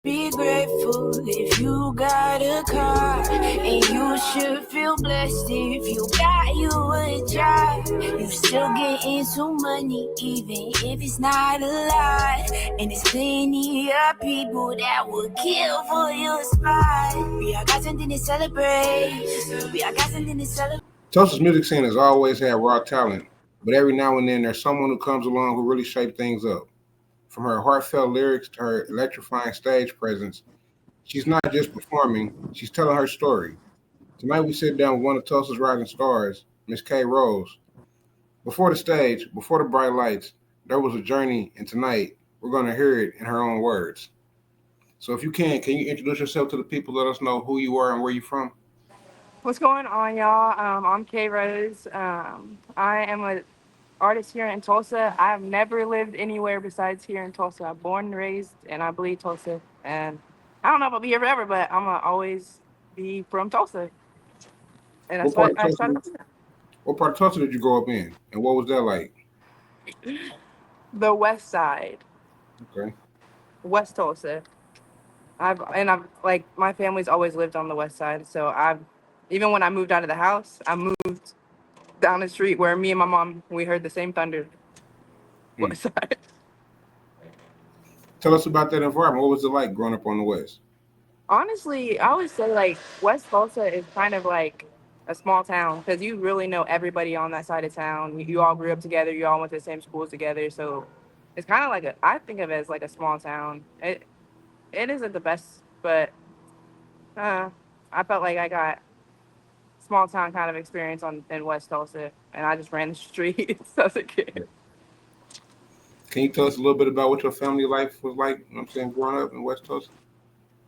Be grateful if you got a car, and you should feel blessed if you got you a job. You still getting some money even if it's not a lot, and there's plenty of people that would kill for your spot. We all got something to celebrate. We all got something to celebrate. Tulsa's music scene has always had raw talent, but every now and then there's someone who comes along who really shapes things up. From her heartfelt lyrics to her electrifying stage presence, she's not just performing, she's telling her story. Tonight we sit down with one of Tulsa's rising stars, Miss K. Rose. Before the stage, before the bright lights, there was a journey, and tonight we're going to hear it in her own words. So if you can you introduce yourself to the people, let us know who you are and where you're from? What's going on, y'all? I'm Kay Rose. I am an artist here in Tulsa. I've never lived anywhere besides here in Tulsa. I'm born and raised, and I bleed Tulsa. And I don't know if I'll be here forever, but I'm gonna always be from Tulsa. And What that's part what of I Tulsa? started. What part of Tulsa did you grow up in, and what was that like? The West Side, Okay. West Tulsa. I've like my family's always lived on the West Side, so I've even when I moved out of the house, I moved down the street where me and my mom we heard the same thunder. Hmm. West Side. Tell us about that environment. What was it like growing up on the West? Honestly, I would say like West Tulsa is kind of like a small town because you really know everybody on that side of town. You all grew up together. You all went to the same schools together. So it's kind of like I think of it as like a small town. It isn't the best, but uh, I felt like I got small town kind of experience in West Tulsa, and I just ran the streets as a kid. Can you tell us a little bit about what your family life was like, you know what I'm saying, growing up in West Tulsa?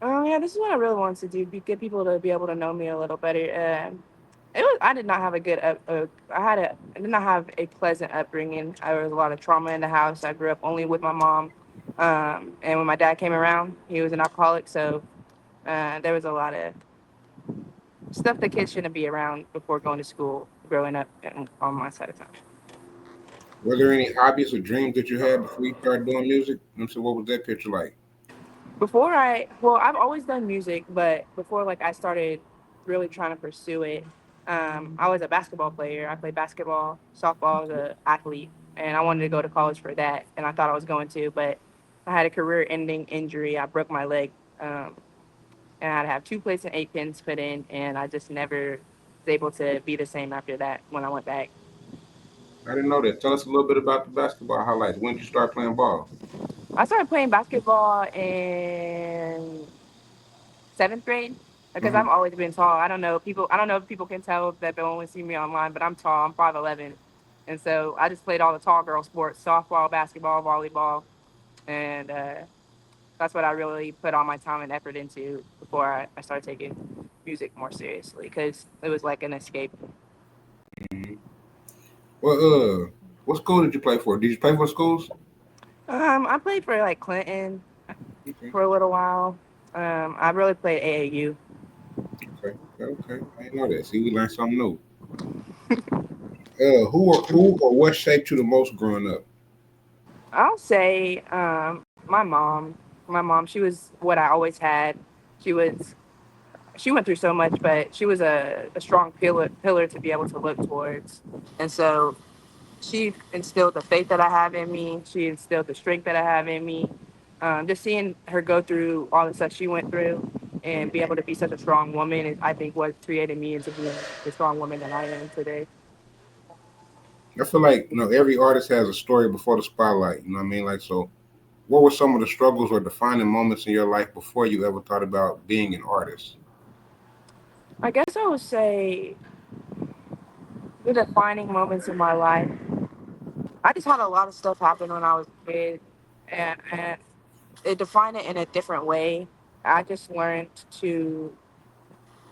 Oh yeah, this is what I really wanted to do: get people to be able to know me a little better. It was. I did not have a good. I did not have a pleasant upbringing. There was a lot of trauma in the house. I grew up only with my mom, and when my dad came around, he was an alcoholic. So there was a lot of stuff that kids shouldn't be around before going to school. Growing up on my side of town. Were there any hobbies or dreams that you had before you started doing music? You know what I'm saying, what was that picture like? Well, I've always done music, but before like I started really trying to pursue it, I was a basketball player. I played basketball, softball, as an athlete, and I wanted to go to college for that, and I thought I was going to, but I had a career-ending injury. I broke my leg, and I had to have 2 plates and 8 pins put in, and I just never was able to be the same after that when I went back. I didn't know that. Tell us a little bit about the basketball highlights. When did you start playing ball? I started playing basketball in 7th grade because Hmm. I've always been tall. I don't know people. I don't know if people can tell that they only see me online, but I'm tall. I'm 5'11", and so I just played all the tall girl sports: softball, basketball, volleyball, and that's what I really put all my time and effort into before I started taking music more seriously because it was like an escape. Hmm. Well, what school did you play for? Did you play for schools? I played for like Clinton Okay, for a little while. I really played AAU. okay. I didn't know that. See, we learned something new. Who or what shaped you the most growing up? I'll say my mom. My mom, she was what I always had. She was she went through so much, but she was a strong pillar to be able to look towards. And so she instilled the faith that I have in me. She instilled the strength that I have in me. Just seeing her go through all the stuff she went through and be able to be such a strong woman is, I think, what created me into being the strong woman that I am today. I feel like every artist has a story before the spotlight. You know what I mean? Like, so what were some of the struggles or defining moments in your life before you ever thought about being an artist? I guess I would say the defining moments in my life. I just had a lot of stuff happen when I was a kid, and it defined it in a different way. I just learned to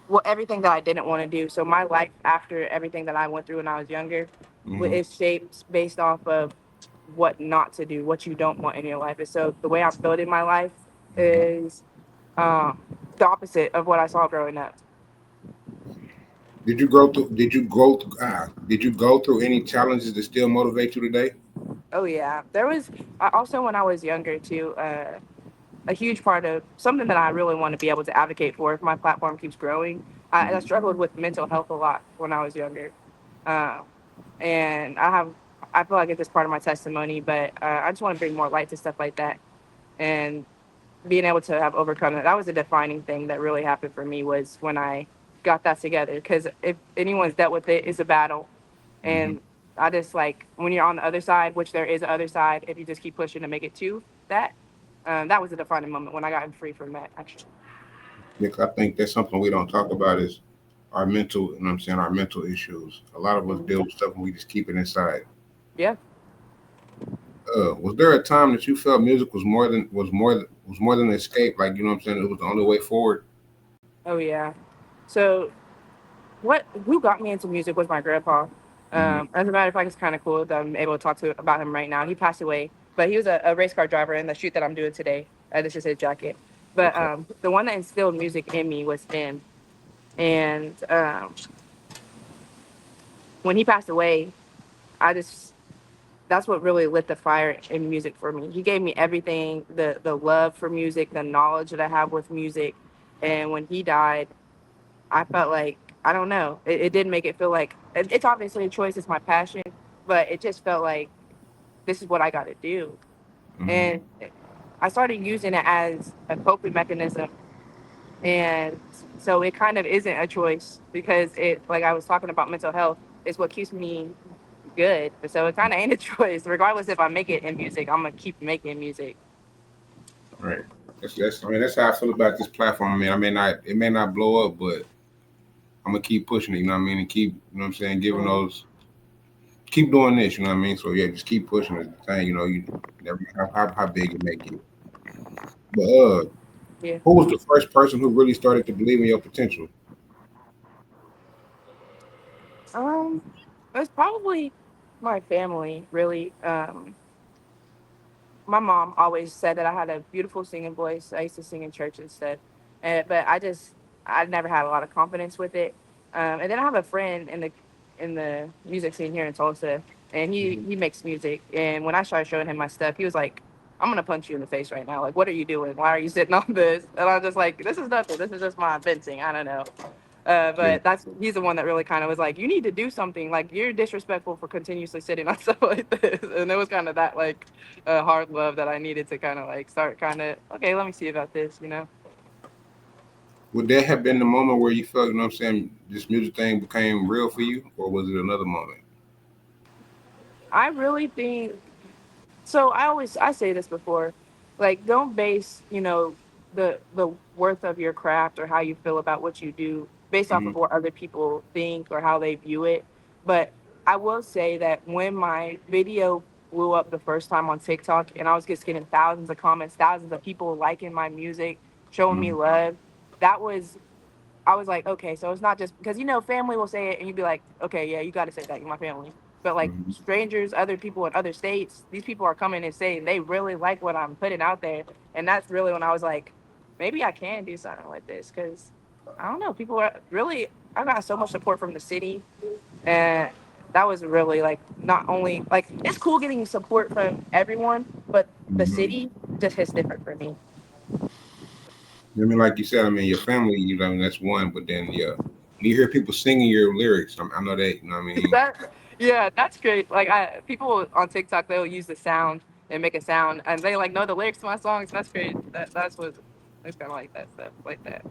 well everything that I didn't want to do. So my life after everything that I went through when I was younger, Hmm. is shaped based off of what not to do, what you don't want in your life. And so the way I'm building my life Hmm. is um, the opposite of what I saw growing up. Did you go through any challenges that still motivate you today? Oh yeah, there was also when I was younger too. a huge part of something that I really want to be able to advocate for if my platform keeps growing. I struggled with mental health a lot when I was younger. Um, and I feel like it's just part of my testimony, but I just want to bring more light to stuff like that. And being able to have overcome that, that was a defining thing that really happened for me was when I got that together. Because if anyone's dealt with it, it's a battle. Mm-hmm. And I just like when you're on the other side, which there is an other side, if you just keep pushing to make it to that, that was a defining moment when I got free from that, actually. Because I think that's something we don't talk about is our mental, you know what I'm saying, our mental issues. A lot of us Mhm. deal with stuff and we just keep it inside. Yeah. Was there a time that you felt music was more than an escape? Like, you know what I'm saying, it was the only way forward. Oh, yeah. So who got me into music was my grandpa. Hmm. As a matter of fact, it's kind of cool that I'm able to talk to about him right now. He passed away, but he was a race car driver in the shoot that I'm doing today. This is his jacket. But Okay. the one that instilled music in me was him. And when he passed away, I just that's what really lit the fire in music for me. He gave me everything, the love for music, the knowledge that I have with music. And when he died, I felt like I don't know. It did make it feel like it's obviously a choice. It's my passion, but it just felt like this is what I got to do. Hmm. And I started using it as a coping mechanism. And so it kind of isn't a choice because it, like I was talking about mental health, is what keeps me good. So it kind of ain't a choice. Regardless if I make it in music, I'm gonna keep making music. Right. That's I mean that's how I feel about this platform. I mean, it may not blow up, but I'm gonna keep pushing it, you know what I mean, and keep, you know what I'm saying, giving Mhm. those keep doing this, you know what I mean? So yeah, just keep pushing it. Thing, you know, you never know how big it may get. But Yeah. who was the first person who really started to believe in your potential? Um, it's probably my family, really. My mom always said that I had a beautiful singing voice. I used to sing in church and stuff, but I never had a lot of confidence with it. And then I have a friend in the music scene here in Tulsa, and Hmm. he makes music. And when I started showing him my stuff, he was like, "I'm gonna punch you in the face right now. Like, what are you doing? Why are you sitting on this?" And I'm just like, "This is nothing. This is just my venting. I don't know." Yeah. But he's the one that really kind of was like, you need to do something. Like you're disrespectful for continuously sitting on stuff like this. And it was kind of that like hard love that I needed to kind of like start kind of okay. Let me see about this. You know. Would there have been the moment where you felt, you know what I'm saying, this music thing became real for you, or was it another moment? I really think so. I say this before, like don't base the worth of your craft or how you feel about what you do based off Hmm. of what other people think or how they view it. But I will say that when my video blew up the first time on TikTok and I was just getting thousands of comments, thousands of people liking my music, showing me Hmm. love, that was I was like, okay, so it's not just because family will say it and you'd be like, okay, yeah, you got to say that. You're my family. But like Hmm. strangers, other people in other states, these people are coming and saying they really like what I'm putting out there. And that's really when I was like, maybe I can do something like this because I don't know. People are really, I got so much support from the city. And that was really like, not only like, it's cool getting support from everyone, but the Hmm. city just hits different for me. I mean, like you said, I mean, your family, you know, that's one, but then, yeah, when you hear people singing your lyrics, I know that, you know what I mean? That yeah, that's great. Like people on TikTok they'll use the sound and make a sound and they like know the lyrics to my songs. That's great. That's what it's kind of like that stuff like that.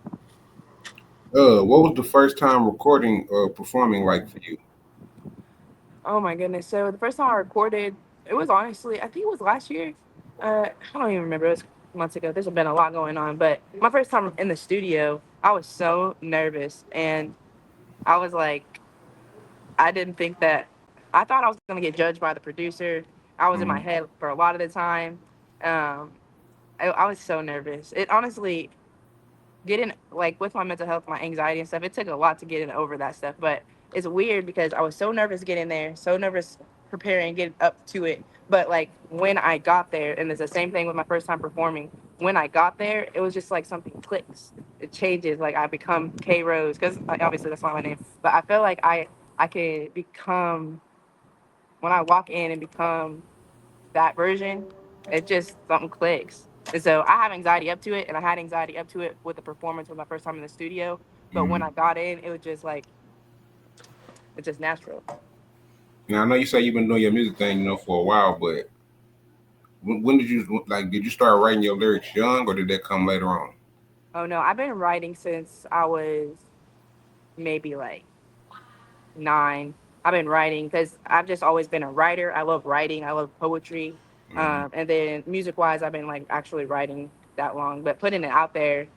What was the first time recording or performing like for you? Oh my goodness. So the first time I recorded, it was honestly I think it was last year. I don't even remember. It was months ago. There's been a lot going on, but my first time in the studio, I was so nervous and I was like, I didn't think that. I thought I was gonna get judged by the producer. I was in my Hmm. head for a lot of the time. Um, I was so nervous. It honestly getting like with my mental health, my anxiety and stuff. It took a lot to get in over that stuff. But it's weird because I was so nervous getting there, so nervous preparing, getting up to it. But like when I got there, and it's the same thing with my first time performing. When I got there, it was just like something clicks. It changes. Like I become K Rose because obviously that's not my name. But I feel like I could become when I walk in and become that version. It just something clicks. And so I have anxiety up to it, and I had anxiety up to it with the performance with my first time in the studio. But when Mm-hmm. I got in, it was just like it's just natural. Now I know you say you've been doing your music thing, for a while, but when did you like? Did you start writing your lyrics young, or did that come later on? Oh no, I've been writing since I was maybe like 9. I've been writing because I've just always been a writer. I love writing. I love poetry. Mm-hmm. And then music wise, I've been like actually writing that long, but putting it out there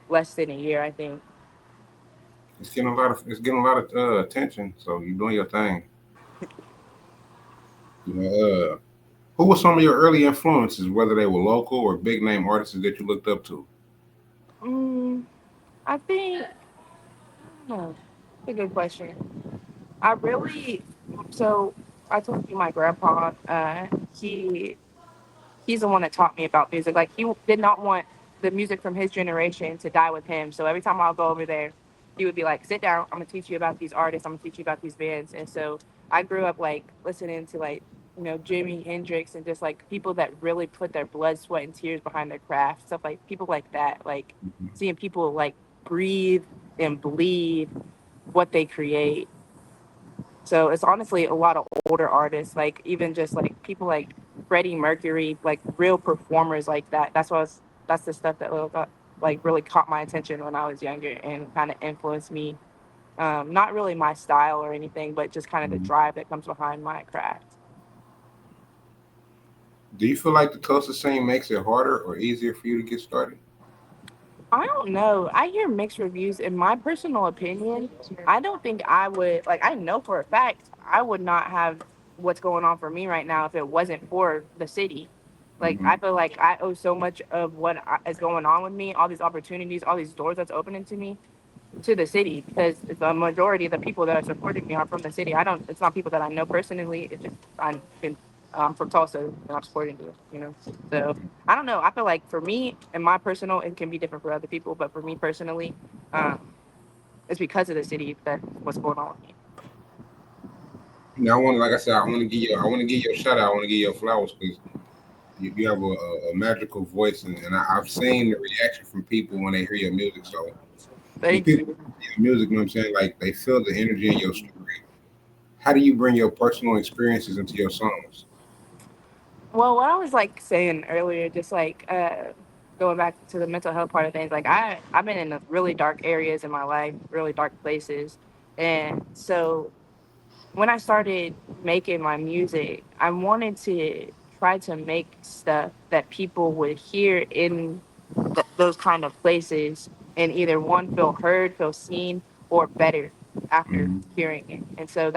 less than a year, I think. It's getting a lot of attention. So you're doing your thing. You know, who were some of your early influences, whether they were local or big name artists that you looked up to? Mm, I think, hmm, that's a good question. I really, so I told you my grandpa, he he's the one that taught me about music. Like he did not want the music from his generation to die with him. So every time I'll go over there, he would be like, "Sit down. I'm gonna teach you about these artists. I'm gonna teach you about these bands." And so I grew up like listening to like Jimi Hendrix and just like people that really put their blood, sweat, and tears behind their craft. Stuff like people like that. Like seeing people like breathe and bleed what they create. So it's honestly a lot of older artists, like even just like people like Freddie Mercury, like real performers like that. That's the stuff that like really caught my attention when I was younger and kind of influenced me. Not really my style or anything, but just kind of the Mhm. drive that comes behind my craft. Do you feel like the Tulsa scene makes it harder or easier for you to get started? I don't know. I hear mixed reviews. In my personal opinion, I don't think I would like. I know for a fact I would not have what's going on for me right now if it wasn't for the city. Like Hmm. I feel like I owe so much of is going on with me, all these opportunities, all these doors that's opening to me, to the city because the majority of the people that are supporting me are from the city. I don't. It's not people that I know personally. It's just I'm from Tulsa and I'm supporting you. So I don't know. I feel like for me and my personal, it can be different for other people, but for me personally, um, it's because of the city that what's going on with me. Now, like I said, I want to give you a shout out. I want to give you flowers because you have a magical voice, and I've seen the reaction from people when they hear your music. So when Thank people you. hear your music, you know what I'm saying, like they feel the energy in your story. How do you bring your personal experiences into your songs? Well, what I was like saying earlier, just like going back to the mental health part of things, like I've been in the really dark areas in my life, really dark places, and so when I started making my music, I wanted to try to make stuff that people would hear in those kind of places and either one feel heard, feel seen, or better after Hmm. hearing it. And so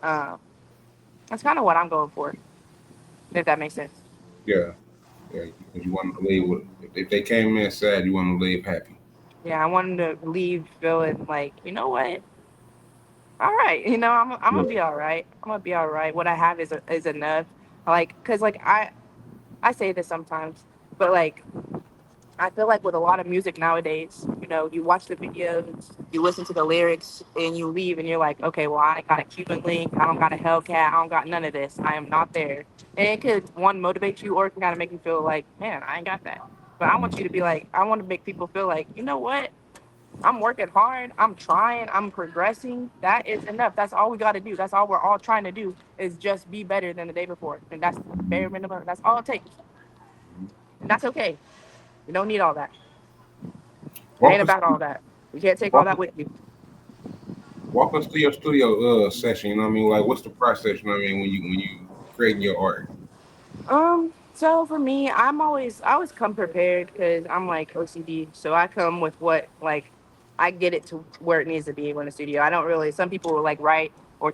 um, that's kind of what I'm going for, if that makes sense. Yeah, yeah, because you want to leave with. If they came in sad, you want to leave happy. Yeah, I wanted to leave feeling like, you know what? All right, I'm Yeah. gonna be all right. I'm gonna be all right. What I have is enough. Like, cause like I say this sometimes, but like I feel like with a lot of music nowadays, you watch the videos, you listen to the lyrics, and you leave, and you're like, okay, well, I ain't got a Cuban link, I don't got a Hellcat, I don't got none of this. I am not there, and it could one motivate you, or it can kind of make you feel like, man, I ain't got that. But I want you to be like, I want to make people feel like, you know what? I'm working hard. I'm trying. I'm progressing. That is enough. That's all we got to do. That's all we're all trying to do is just be better than the day before, and that's bare minimum. That's all it takes, Mhm. and that's okay. You don't need all that. It ain't Walk us, about all that. You can't take all walk that us, with you. walk us through your studio session. You know what I mean? Like, what's the process? You know what I mean when you creating your art? So for me, I always come prepared because I'm like OCD. So I come with what like I get it to where it needs to be in the studio. I don't really. Some people will like write or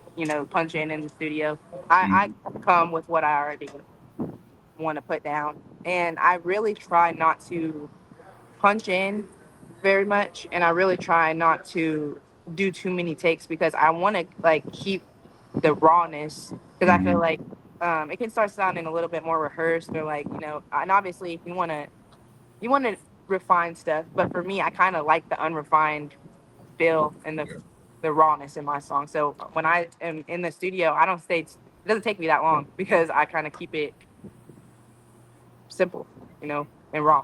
punch in the studio. Hmm. I come with what I already want to put down, and I really try not to punch in very much, and I really try not to do too many takes because I want to like keep the rawness because I feel Hmm. like it can start sounding a little bit more rehearsed or like and obviously if you want to refine stuff, but for me I kind of like the unrefined feel and Yeah. the rawness in my song. So when I am in the studio, I don't stay. It doesn't take me that long because I kind of keep it simple. and raw.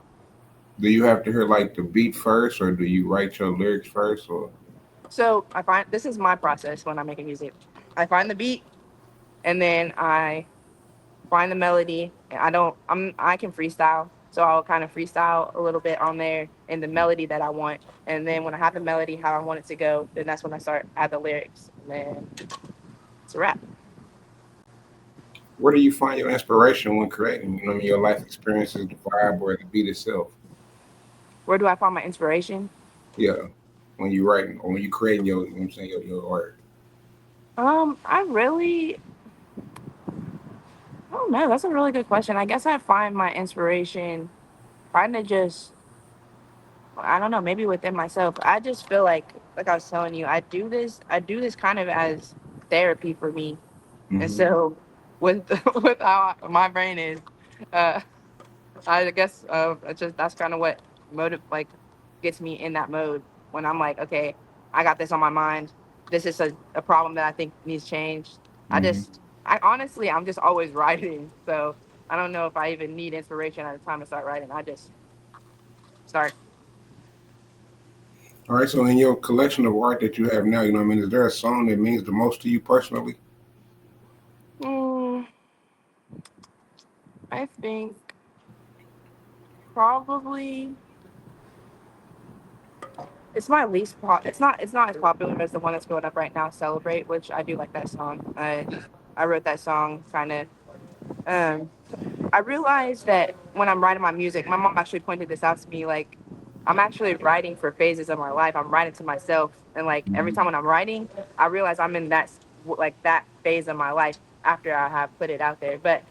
Do you have to hear like the beat first, or do you write your lyrics first, or? So I find this is my process when I'm making music. I find the beat, and then I find the melody. I can freestyle, so I'll kind of freestyle a little bit on there in the melody that I want. And then when I have the melody how I want it to go, then that's when I start add the lyrics. And then it's a wrap. Where do you find your inspiration when creating? Your life experiences, the vibe, or the beat itself. Where do I find my inspiration? Yeah, when you writing or when you creating I'm saying your art. I really I don't know. That's a really good question. I guess I find my inspiration kind of just I don't know, maybe within myself. I just feel like I was telling you, I do this kind of as therapy for me. And Hmm. so with with how my brain is, uh I guess it's just that's kind of what motive like gets me in that mode when I'm like, okay, I got this on my mind. This is a problem that I think needs changed. Hmm. I honestly, I'm just always writing. So I don't know if I even need inspiration at the time to start writing. I just start. All right, so in your collection of art that you have now, is there a song that means the most to you personally? Mm, I think probably it's my least pop. It's not as popular as the one that's going up right now, "Celebrate," which I do like that song. I wrote that song kind of. Um, I realized that when I'm writing my music, my mom actually pointed this out to me. Like, I'm actually writing for phases of my life. I'm writing to myself, and like every Hmm. time when I'm writing, I realize I'm in that phase of my life after I have put it out there. But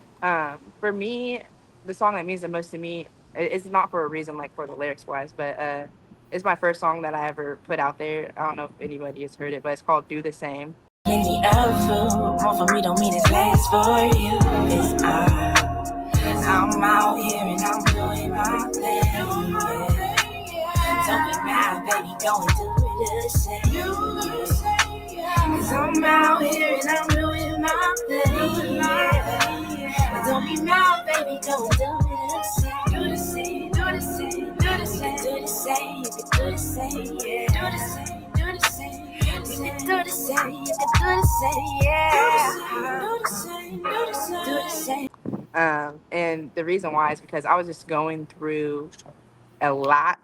for me, the song that means the most to me, it's not for a reason like for the lyrics wise, but it's my first song that I ever put out there. I don't know if anybody has heard it, but it's called "Do the Same." Plenty of food, more for me don't mean it's last for you. Cause I'm out here and I'm doing my thing. Yeah. Don't be mad, baby, go and do the same. Yeah. Cause I'm out here and I'm doing my thing. Yeah. Don't be mad, baby, go and do the same. Do the same, do the same, do the same, do the same. You can do the same, yeah. Do the same, do the same. You can do the same, you can do the same, yeah. Do the same, do the same, do the same. And the reason why is because I was just going through a lot,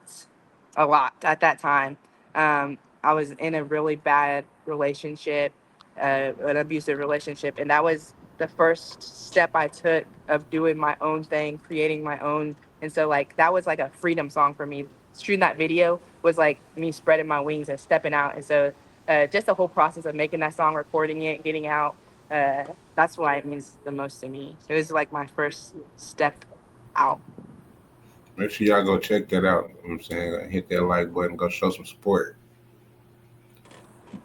a lot at that time. I was in a really bad relationship, an abusive relationship, and that was the first step I took of doing my own thing, creating my own. And so, like, that was like a freedom song for me. Shooting that video was like me spreading my wings and stepping out. And so, just the whole process of making that song, recording it, getting out, uh, that's why it means the most to me. It was like my first step out. Make sure y'all go check that out. I'm saying, hit that like button, go show some support.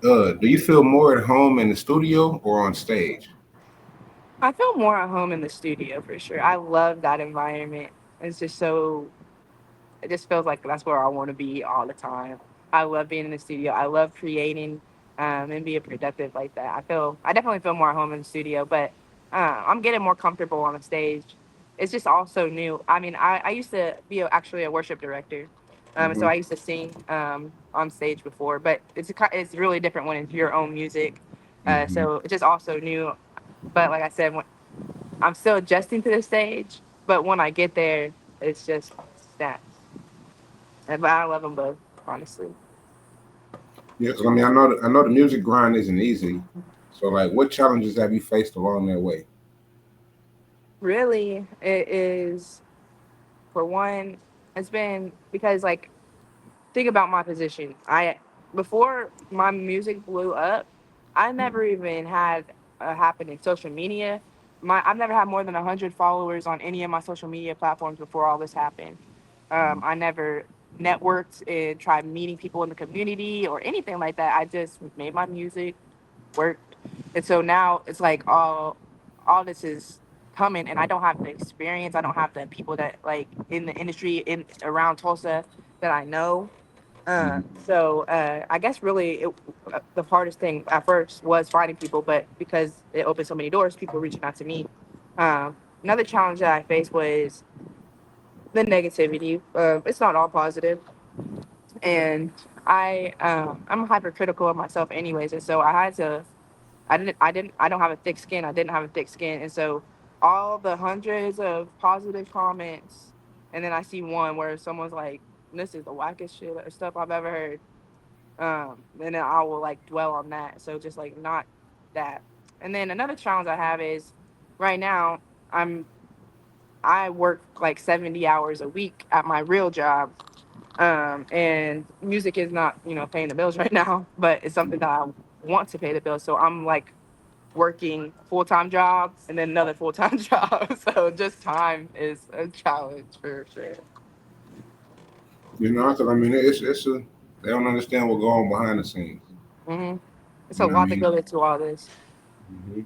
Do you feel more at home in the studio or on stage? I feel more at home in the studio for sure. I love that environment. It's just so, it just feels like that's where I want to be all the time. I love being in the studio. I love creating and being productive like that. I definitely feel more at home in the studio, but I'm getting more comfortable on the stage. It's just also new. I mean, I used to be actually a worship director. So Hmm. I used to sing on stage before, but it's really different when it's your own music. Hmm. So it's just also new. But like I said, I'm still adjusting to the stage, but when I get there, it's just snaps. But I love them both, honestly. Yeah, 'cause I know the music grind isn't easy. So, like, what challenges have you faced along that way? Really, it is for one. It's been because like think about my position. I before my music blew up, I never even had happen in social media. I've never had more than 100 followers on any of my social media platforms before all this happened. I never networked and tried meeting people in the community or anything like that. I just made my music, worked, and so now it's like all this is coming, and I don't have the experience. I don't have the people that like in the industry in around Tulsa that I know. Hmm. I guess really the hardest thing at first was finding people, but because it opened so many doors, people reaching out to me. Another challenge that I faced was the negativity. It's not all positive, and I'm hypercritical of myself anyways, and so I don't have a thick skin. I didn't have a thick skin, and so all the hundreds of positive comments, and then I see one where someone's like, "This is the wackest shit or stuff I've ever heard," and then I will like dwell on that. So just like not that. And then another challenge I have is right now I'm I work like 70 hours a week at my real job, and music is not paying the bills right now, but it's something that I want to pay the bills. So I'm like working full time job and then another full time job. So just time is a challenge for sure. You know, because I mean, it's a they don't understand what's going on behind the scenes. hmm It's You a know what I lot to mean? go into all this. Hmm.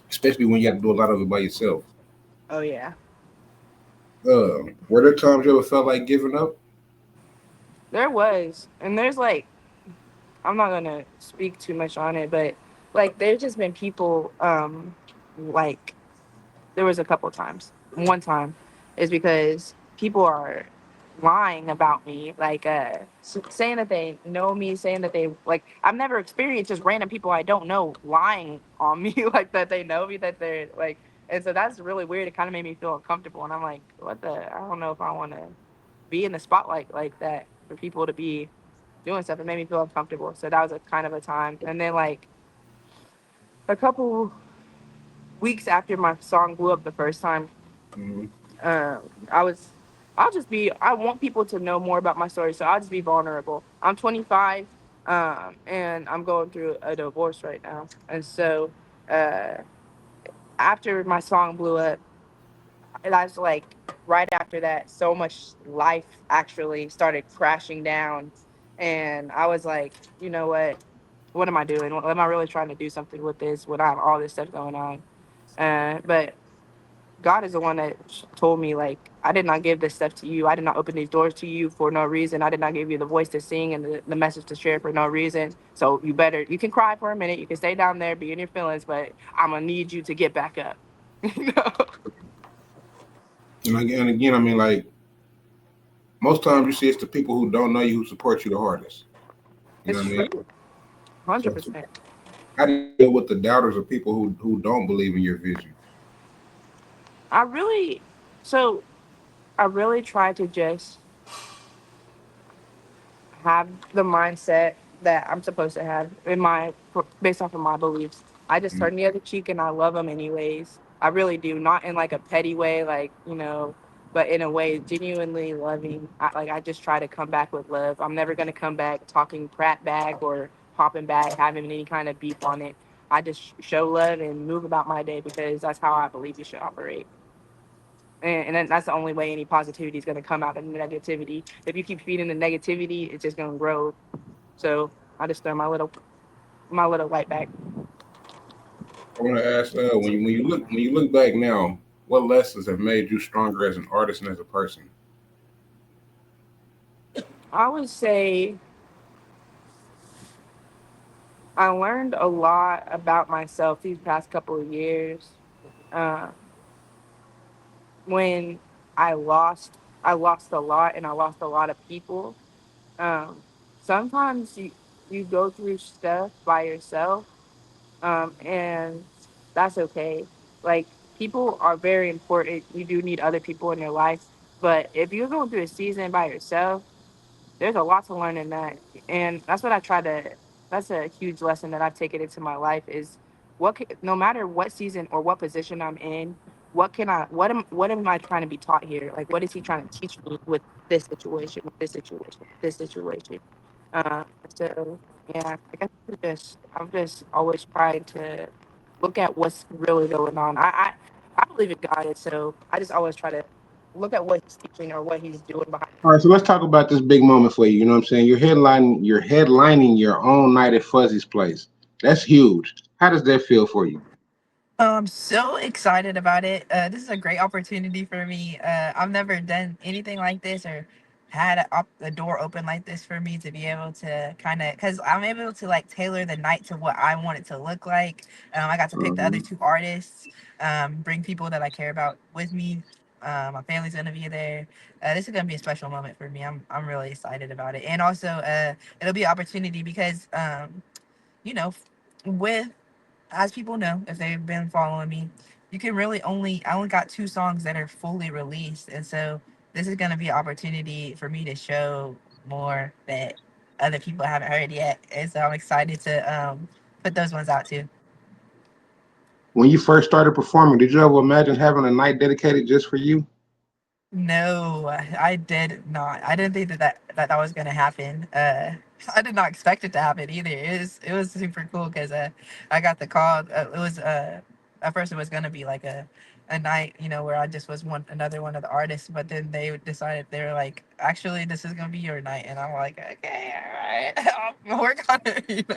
Especially when you have to do a lot of it by yourself. Oh yeah, Were there times you ever felt like giving up? there was, and there's like I'm not gonna speak too much on it, but like there's just been people like there was a couple times. One time is because people are lying about me, like saying that they know me, saying that they like I've never experienced just random people I don't know lying on me like that they know me that they're like, and so that's really weird. It kind of made me feel uncomfortable, and I'm like, what the? I don't know if I want to be in the spotlight like that for people to be doing stuff. It made me feel uncomfortable. So that was a kind of a time, and then like a couple weeks after my song blew up the first time, Hmm. um, I was, I want people to know more about my story, so I'll just be vulnerable. I'm 25, and I'm going through a divorce right now. And so, uh, after my song blew up, and I was like, right after that, so much life actually started crashing down. And I was like, you know what? What am I doing? Am I really trying to do something with this when I have all this stuff going on? But God is the one that told me, like, I did not give this stuff to you. I did not open these doors to you for no reason. I did not give you the voice to sing and the message to share for no reason. So you can cry for a minute. You can stay down there, be in your feelings, but I'm going to need you to get back up. you know? And again, I mean, like most times you see it's the people who don't know you who support you the hardest. You know It's what I mean? true. So 100%. how do you deal with the doubters of people who don't believe in your vision? I really, so I really try to just have the mindset that I'm supposed to have based off of my beliefs. I just Mhm. turn the other cheek and I love them anyways. I really do, not in like a petty way, like but in a way genuinely loving. I just try to come back with love. I'm never gonna come back talking crap back or popping back, having any kind of beef on it. I just show love and move about my day because that's how I believe you should operate. And then that's the only way any positivity is going to come out of negativity. If you keep feeding the negativity, it's just going to grow. So I just throw my little light back. I want to ask, when you look back now, what lessons have made you stronger as an artist and as a person? I would say I learned a lot about myself these past couple of years. Uh, when I lost a lot, and I lost a lot of people. Um, Sometimes you go through stuff by yourself, and that's okay. Like people are very important. You do need other people in your life, but if you're going through a season by yourself, there's a lot to learn in that, and that's what I try to. That's a huge lesson that I've taken into my life is no matter what season or what position I'm in, what am I trying to be taught here? Like, what is he trying to teach me with this situation, with this situation? Uh, so yeah, I guess I'm just always trying to look at what's really going on. I believe in God, and so I just always try to look at what he's teaching or what he's doing behind. All right, so let's talk about this big moment for you. You know what I'm saying? You're headlining your own night at Fuzzy's place. That's huge. How does that feel for you? I'm so excited about it. This is a great opportunity for me. I've never done anything like this or had a door open like this for me to be able to kind of, because I'm able to like tailor the night to what I want it to look like. I got to pick the other Uh-huh. two artists, bring people that I care about with me. My family's gonna be there. This is gonna be a special moment for me. I'm really excited about it, and also it'll be an opportunity because you know, with as people know if they've been following me, you can really only I only got two songs that are fully released, and so this is gonna be an opportunity for me to show more that other people haven't heard yet, and so I'm excited to put those ones out too. When you first started performing, did you ever imagine having a night dedicated just for you? No, I did not. I didn't think that was gonna happen. I did not expect it to happen either. It was super cool because I got the call. It was at first it was gonna be like a night, where I just was another one of the artists. But then they decided they were like, actually, this is gonna be your night, and I'm like, okay, all right, I'll work on it.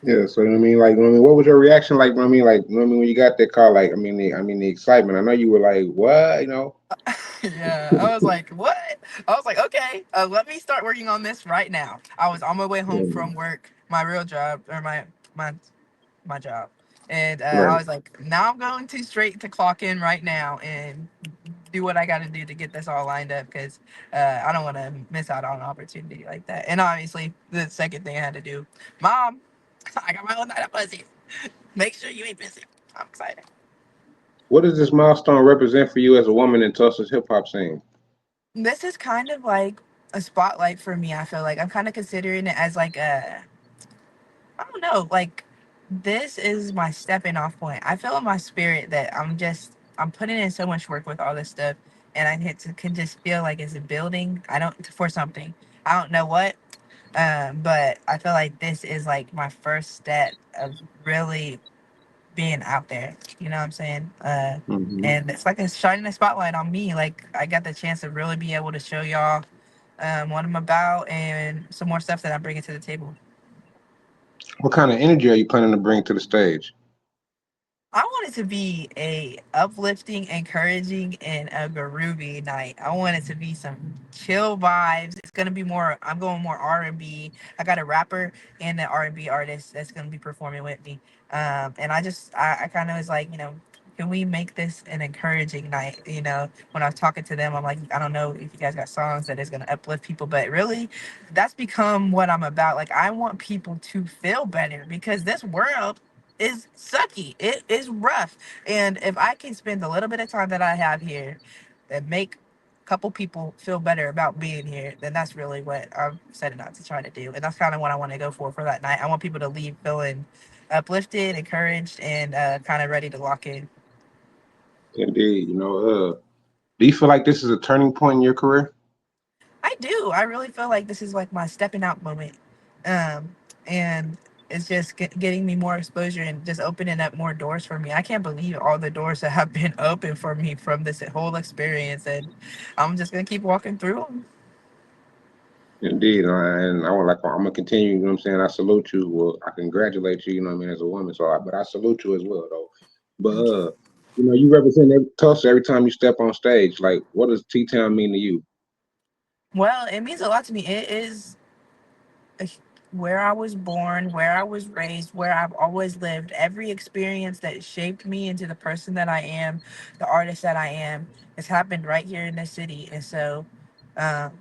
Yeah, so what was your reaction like? When you got that call, the excitement. I know you were like, what, Yeah, I was like, what? I was like, okay, let me start working on this right now. I was on my way home Yeah, from work, my real job, or my my job, and I right. was like, now I'm going to straight to clock in right now and do what I got to do to get this all lined up because I don't want to miss out on an opportunity like that. And obviously, the second thing I had to do, Mom, I got my own night of pussy. Make sure you ain't busy. I'm excited. What does this milestone represent for you as a woman in Tulsa's hip hop scene? This is kind of like a spotlight for me. I feel like I'm kind of considering it as like I don't know, like this is my stepping off point. I feel in my spirit that I'm putting in so much work with all this stuff, and can just feel like it's a building. I don't for something. I don't know what, but I feel like this is like my first step of really being out there. You know what I'm saying? Hmm. And it's like a shining a spotlight on me. Like I got the chance to really be able to show y'all what I'm about and some more stuff that I'm bringing to the table. What kind of energy are you planning to bring to the stage? I want it to be a uplifting, encouraging, and a groovy night. I want it to be some chill vibes. It's gonna be more. I'm going more R&B. I got a rapper and an R&B artist that's gonna be performing with me. And I kind of was like, can we make this an encouraging night? When I was talking to them, I'm like, I don't know if you guys got songs that is gonna uplift people, but really, that's become what I'm about. Like, I want people to feel better because this world is sucky. It is rough. And if I can spend a little bit of time that I have here and make a couple people feel better about being here, then that's really what I'm setting out to try to do. And that's kind of what I want to go for that night. I want people to leave feeling uplifted, encouraged, and kind of ready to lock in. Indeed, do you feel like this is a turning point in your career? I do. I really feel like this is like my stepping out moment. And it's just getting me more exposure and just opening up more doors for me. I can't believe all the doors that have been open for me from this whole experience. And I'm just going to keep walking through them. Indeed, and I'm gonna continue. You know what I'm saying? I salute you. Well, I congratulate you. You know what I mean, as a woman. But I salute you as well, though. But you represent Tulsa every time you step on stage. Like, what does T Town mean to you? Well, it means a lot to me. It is a- where I was born, where I was raised, where I've always lived. Every experience that shaped me into the person that I am, the artist that I am, has happened right here in this city. And so, um,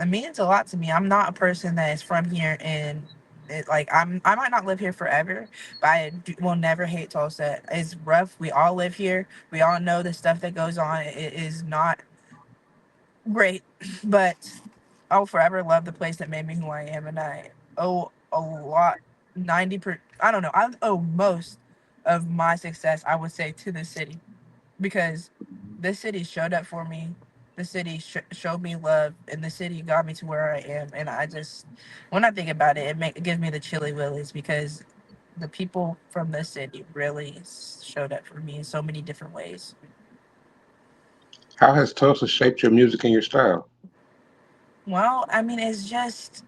it means a lot to me. I'm not a person that is from here, and I might not live here forever, but will never hate Tulsa. It's rough. We all live here. We all know the stuff that goes on. It is not great, but I'll forever love the place that made me who I am, and I owe a lot, 90 per. I don't know. I owe most of my success, I would say, to the city because this city showed up for me. The city showed me love, and the city got me to where I am. And I just, when I think about it, it gives me the chilly willies because the people from the city really showed up for me in so many different ways. How has Tulsa shaped your music and your style? Well, I mean, it's just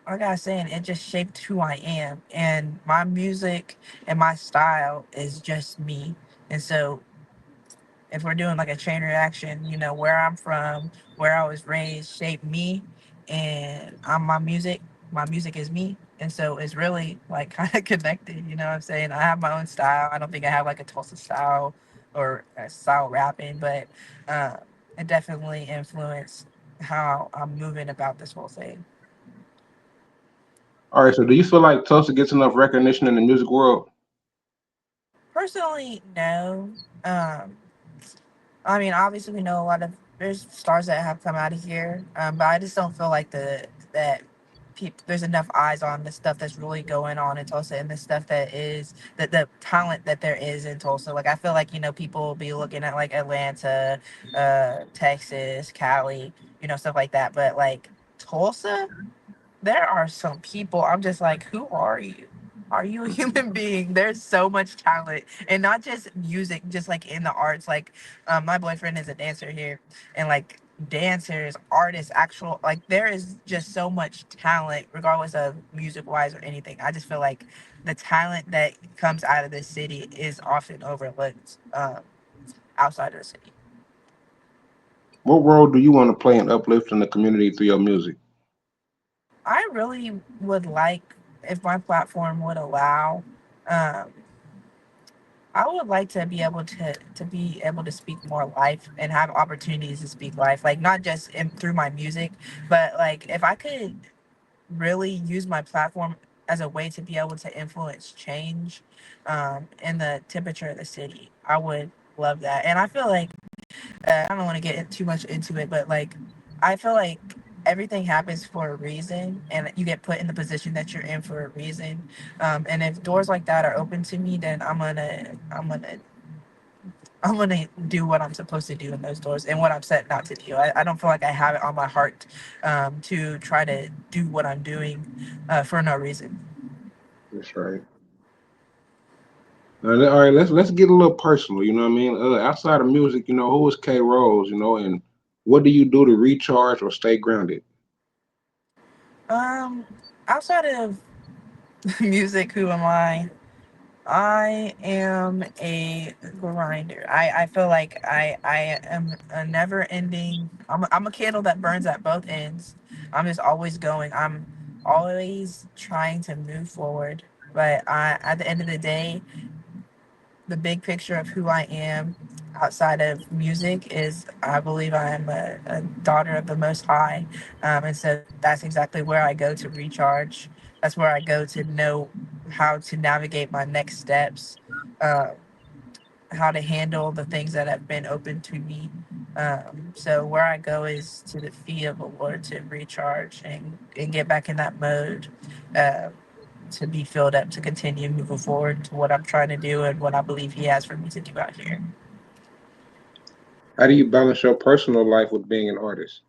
like I was saying, it just shaped who I am, and my music and my style is just me. And so if we're doing like a chain reaction, where I'm from, where I was raised, shaped me, and my music is me. And so it's really like kind of connected, you know what I'm saying? I have my own style. I don't think I have like a Tulsa style. or style rapping, but uh, it definitely influenced how I'm moving about this whole thing. All right, so do you feel like Tulsa gets enough recognition in the music world? Personally, no. Um, I mean, obviously, we know a lot of there's stars that have come out of here, but I just don't feel like that people there's enough eyes on the stuff that's really going on in Tulsa and the stuff that is the talent that there is in Tulsa. Like I feel like people will be looking at like Atlanta, Texas, Cali, stuff like that, but like Tulsa, there are some people I'm just like, who are you? Are you a human being? There's so much talent, and not just music, just like in the arts. Like, my boyfriend is a dancer here, and like dancers, artists, actual like there is just so much talent, regardless of music wise or anything. I just feel like the talent that comes out of this city is often overlooked outside of the city. What role do you want to play in uplifting the community through your music? I really would like if my platform would allow. Um, I would like to be able to speak more life and have opportunities to speak life, like not just through my music, but like if I could really use my platform as a way to be able to influence change in the temperature of the city, I would love that. And I feel like I don't want to get too much into it, but like I feel like everything happens for a reason, and you get put in the position that you're in for a reason. And if doors like that are open to me, then I'm gonna do what I'm supposed to do in those doors and what I'm set not to do. I don't feel like I have it on my heart to try to do what I'm doing for no reason. That's right. All right, let's get a little personal. You know what I mean? Outside of music, who is K Rose? And what do you do to recharge or stay grounded? Um, Outside of music, who am I? I am a grinder. I feel like I am a never ending. I'm a candle that burns at both ends. I'm just always going. I'm always trying to move forward. But at the end of the day, the big picture of who I am outside of music is I believe I am a daughter of the Most High. And so that's exactly where I go to recharge. That's where I go to know how to navigate my next steps, uh, how to handle the things that have been open to me. So where I go is to the feet of the Lord to recharge and get back in that mode. Uh, to be filled up to continue moving forward to what I'm trying to do and what I believe he has for me to do out here. How do you balance your personal life with being an artist?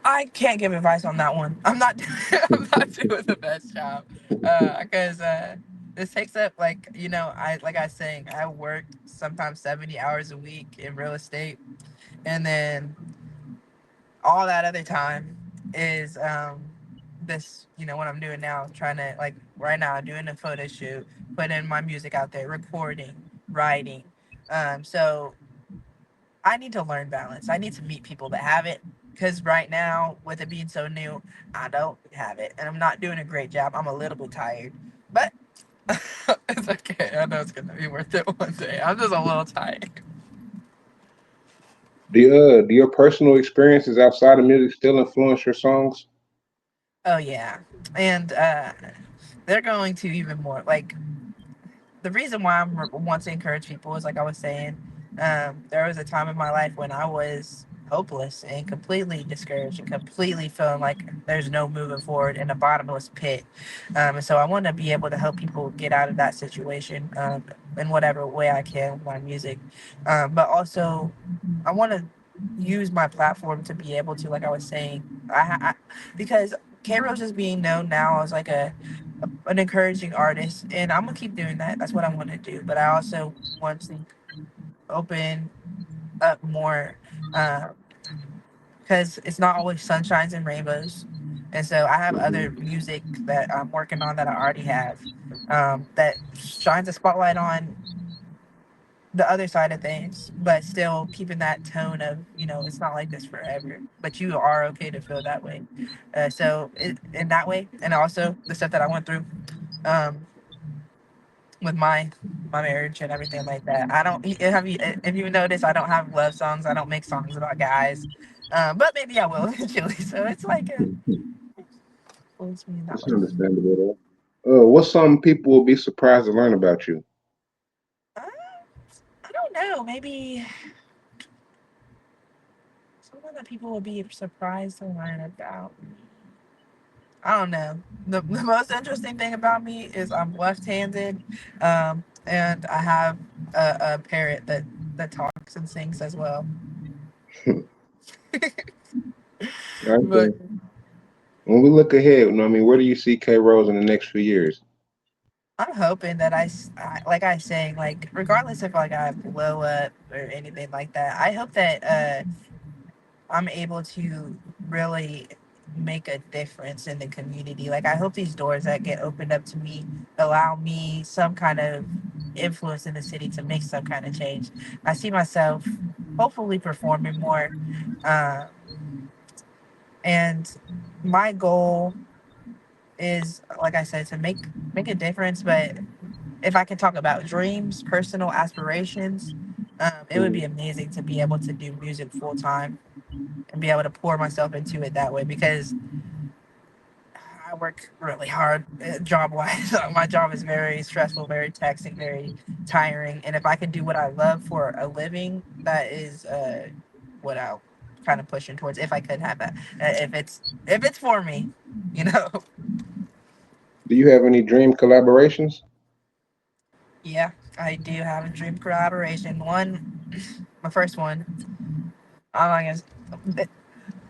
I can't give advice on that one. I'm not I'm not doing the best job. Because this takes up like I like I was saying, I work sometimes 70 hours a week in real estate, and then all that other time is this what I'm doing now, trying to like right now doing a photo shoot, putting my music out there, recording, writing. So I need to learn balance. I need to meet people that have it, because right now with it being so new, I don't have it, and I'm not doing a great job. I'm a little bit tired, but it's okay. I know it's gonna be worth it one day. I'm just a little tired. Do your personal experiences outside of music still influence your songs? Oh yeah, and they're going to even more like the reason why want to encourage people is like I was saying, there was a time in my life when I was hopeless and completely discouraged and completely feeling like there's no moving forward in a bottomless pit. And so I want to be able to help people get out of that situation in whatever way I can with my music. But also, I want to use my platform to be able to, like I was saying, because K Rose is being known now as like an encouraging artist, and I'm gonna keep doing that. That's what I want to do. But I also want to open up more, because it's not always sunshines and rainbows. And so I have other music that I'm working on that I already have, that shines a spotlight on the other side of things, but still keeping that tone of it's not like this forever, but you are okay to feel that way. In that way, and also the stuff that I went through. Um, with my marriage and everything like that. I don't have you if you notice I don't have love songs. I don't make songs about guys, but maybe I will eventually. So it's like a influence me in that It's way. understandable though. What's something people will be surprised to learn about you? Uh, I don't know. Maybe something that people would be surprised to learn about. I don't know. The most interesting thing about me is I'm left-handed, and I have a parrot that talks and sings as well. But Okay. When we look ahead, where do you see K Rose in the next few years? I'm hoping that like I say, like regardless if like I blow up or anything like that, I hope that I'm able to really make a difference in the community. Like I hope these doors that get opened up to me allow me some kind of influence in the city to make some kind of change. I see myself hopefully performing more, uh, and my goal is, like I said, to make a difference. But if I can talk about dreams, personal aspirations, it would be Mhm. amazing to be able to do music full time and be able to pour myself into it that way because I work really hard job wise. My job is very stressful, very taxing, very tiring. And if I can do what I love for a living, that is what I'll kind of pushing towards. If I could have that, if it's for me, you know. Do you have any dream collaborations? Yeah, I do have a dream collaboration. One, my first one. I guess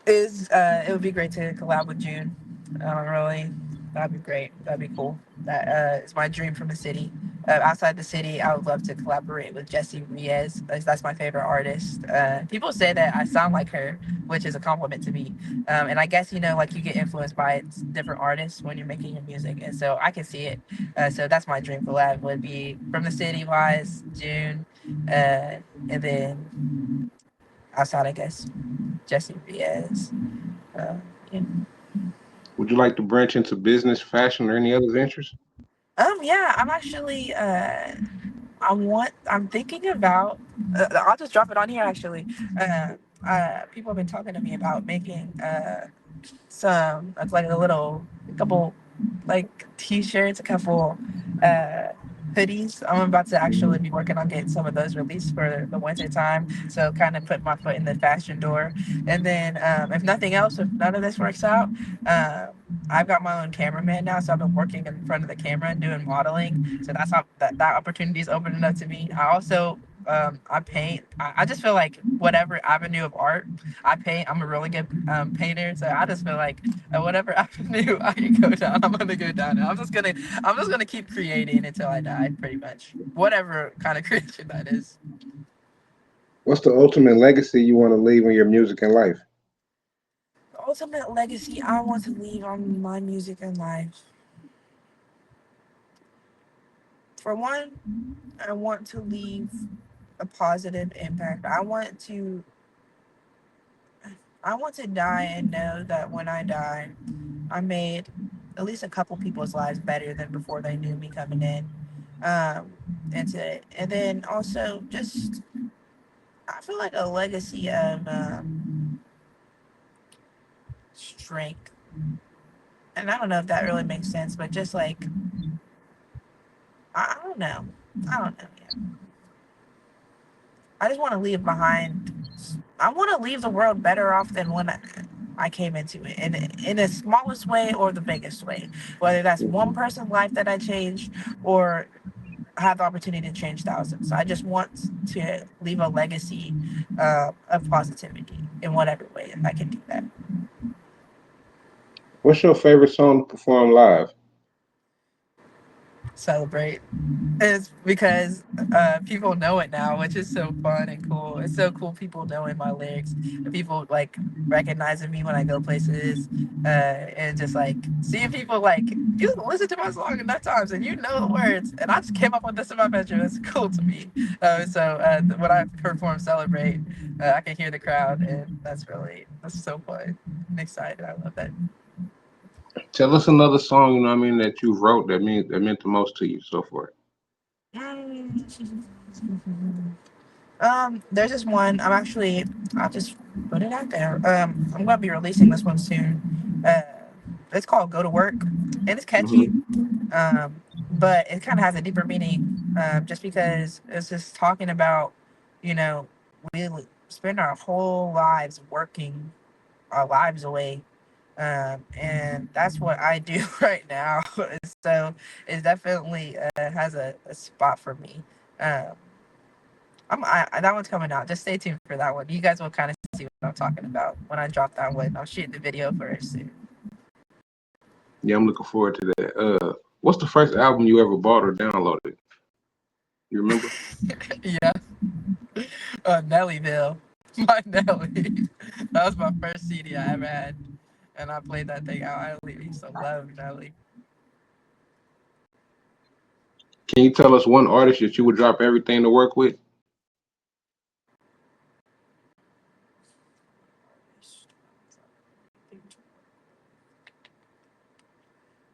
is it would be great to collab with June. Really, that'd be great. That'd be cool. That is my dream from the city. Outside the city, I would love to collaborate with Jessie Riez. That's my favorite artist. People say that I sound like her, which is a compliment to me. And I guess like you get influenced by different artists when you're making your music, and so I can see it. So that's my dream collab would be from the city wise, June, and then outside, I guess Jessie Riez. Uh, yeah. Would you like to branch into business, fashion, or any other ventures? Yeah, I'm actually I'm thinking about I'll just drop it on here actually. Uh People have been talking to me about making some it's like a couple like t-shirts, a couple uh hoodies. I'm about to actually be working on getting some of those released for the winter time. So kind of put my foot in the fashion door. And then if nothing else, if none of this works out, um I've got my own cameraman now, so I've been working in front of the camera and doing modeling. So that's how that opportunity is opening up to me. I also I paint. I just feel like whatever avenue of art I paint, I'm a really good painter. So I just feel like whatever avenue I can go down, I'm gonna go down. I'm just gonna keep creating until I die, pretty much. Whatever kind of creation that is. What's the ultimate legacy you want to leave in your music and life? The ultimate legacy I want to leave on my music and life. For one, I want to leave a positive impact. I want to die and know that when I die, I made at least a couple people's lives better than before they knew me coming in. Um, into it, and then also just I feel like a legacy of strength. And I don't know if that really makes sense, but just like I don't know. I don't know. Yeah. I just want to leave behind. I want to leave the world better off than when I came into it, and in the smallest way or the biggest way. Whether that's one Mhm. person's life that I changed, or have the opportunity to change thousands. So I just want to leave a legacy of positivity in whatever way I can do that. What's your favorite song to perform live? Celebrate. It's because people know it now, which is so fun and cool. It's so cool people knowing my lyrics, and people like recognizing me when I go places, and just like seeing people like you listen to my song enough times and you know the words, and I just came up with this in my bedroom. It's cool to me. When I perform "Celebrate," I can hear the crowd, and that's so fun and excited. I love that. Tell us another song, that you wrote that meant the most to you so far. Mm, there's this one. I'll just put it out there. I'm gonna be releasing this one soon. It's called "Go to Work," and it's catchy. Hmm. Um, but it kind of has a deeper meaning. Just because it's just talking about, you know, we spend our whole lives working our lives away. And that's what I do right now. So it definitely has a spot for me. Um, that one's coming out. Just stay tuned for that one. You guys will kind of see what I'm talking about when I drop that one. I'm shooting the video for it soon. Yeah, I'm looking forward to that. What's the first album you ever bought or downloaded? You remember? Yeah, Nellyville. My Nelly. That was my first CD I ever had. And I played that thing out. I used to love Nelly. Can you tell us one artist that you would drop everything to work with?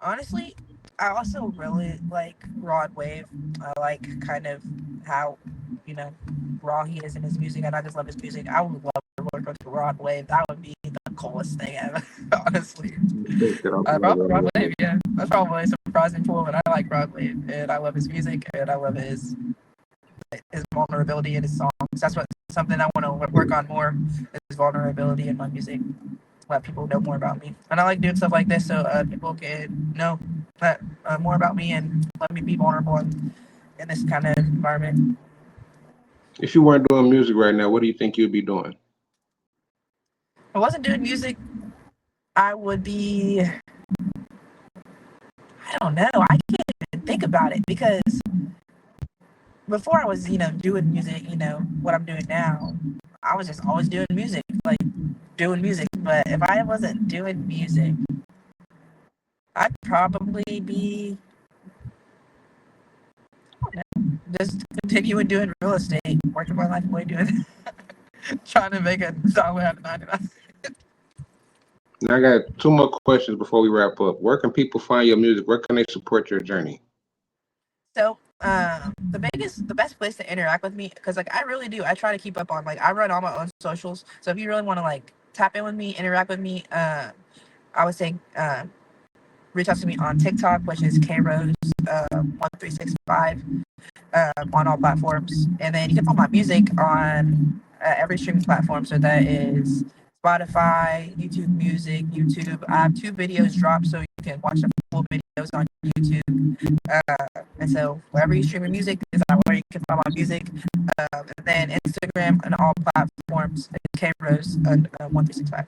Honestly, I also really like Rod Wave. I like kind of how, you know, raw he is in his music, and I just love his music. I would love to work with Rod Wave. That would be the coolest thing ever, honestly. Think that I would love Rod that. Wave, yeah. That's probably surprising for but I like Rod Wave, and I love his music, and I love his vulnerability in his songs. That's what something I want to work on more is vulnerability in my music. Let people know more about me, and I like doing stuff like this so people can know more about me and let me be vulnerable in this kind of environment. If you weren't doing music right now, what do you think you'd be doing? If I wasn't doing music, I would be. I don't know. I can't even think about it because before I was, doing music, what I'm doing now, I was just always doing music, like doing music. But if I wasn't doing music, I'd probably be just continuing doing real estate, working my life away doing, trying to make a dollar out of 99. Now I got two more questions before we wrap up. Where can people find your music? Where can they support your journey? So, the best place to interact with me, because like I really do, I try to keep up on like I run all my own socials. So if you really want to like tap in with me, interact with me, I would say reach out to me on TikTok, which is krose 1365 on all platforms, and then you can find my music on every streaming platform. So that is Spotify, YouTube Music, YouTube. I have two videos dropped, so you can watch the full videos on YouTube. And so wherever you stream your music is where you can find my music. And then Instagram and all platforms, krose 1365.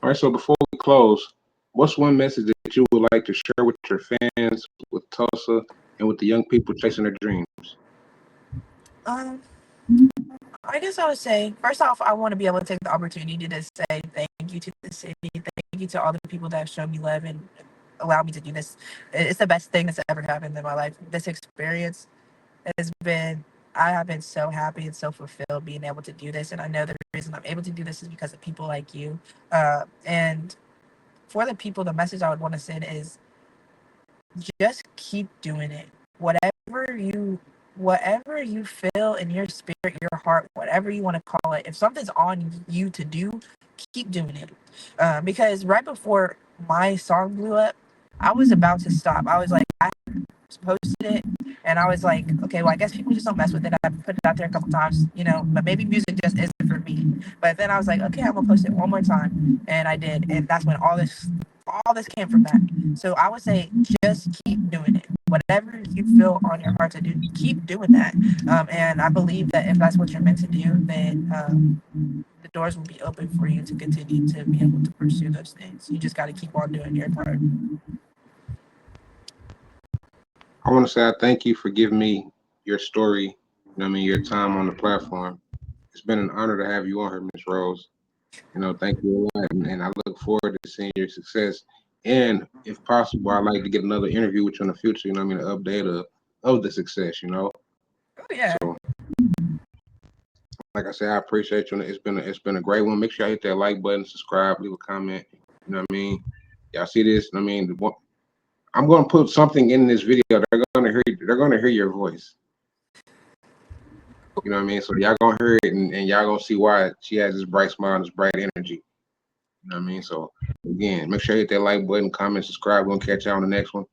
All right, so before we close, what's one message that you would like to share with your fans, with Tulsa, and with the young people chasing their dreams? Um, I guess I would say, first off, I want to be able to take the opportunity to say thank you to the city, thank you to all the people that have shown me love and allow me to do this. It's the best thing that's ever happened in my life. This experience has been, I have been so happy and so fulfilled being able to do this. And I know the reason I'm able to do this is because of people like you. And for the people, the message I would want to send is just keep doing it. Whatever you whatever you feel in your spirit, your heart, whatever you want to call it, if something's on you to do, keep doing it. Because right before my song blew up, I was about to stop. I was like, I posted it, and I was like, okay, well, I guess people just don't mess with it. I put it out there a couple times, but maybe music just isn't for me. But then I was like, okay, I'm gonna post it one more time, and I did, and that's when all this came from that. So I would say just keep doing it. Whatever you feel on your heart to do, keep doing that. And I believe that if that's what you're meant to do, then the doors will be open for you to continue to be able to pursue those things. You just got to keep on doing your part. I want to say I thank you for giving me your story, your time on the platform. It's been an honor to have you on here, Miss Rose. Thank you a lot, and I look forward to seeing your success. And if possible, I'd like to get another interview with you in the future. An update of the success. Oh yeah. So, like I said, I appreciate you. And it's been a great one. Make sure I hit that like button, subscribe, leave a comment. You know what I mean? Y'all see this? I'm gonna put something in this video. They're gonna hear They're gonna hear your voice. You know what I mean? So y'all gonna hear it, and y'all gonna see why she has this bright smile, and this bright energy. You know what I mean? So again, make sure you hit that like button, comment, subscribe. We're gonna catch y'all on the next one.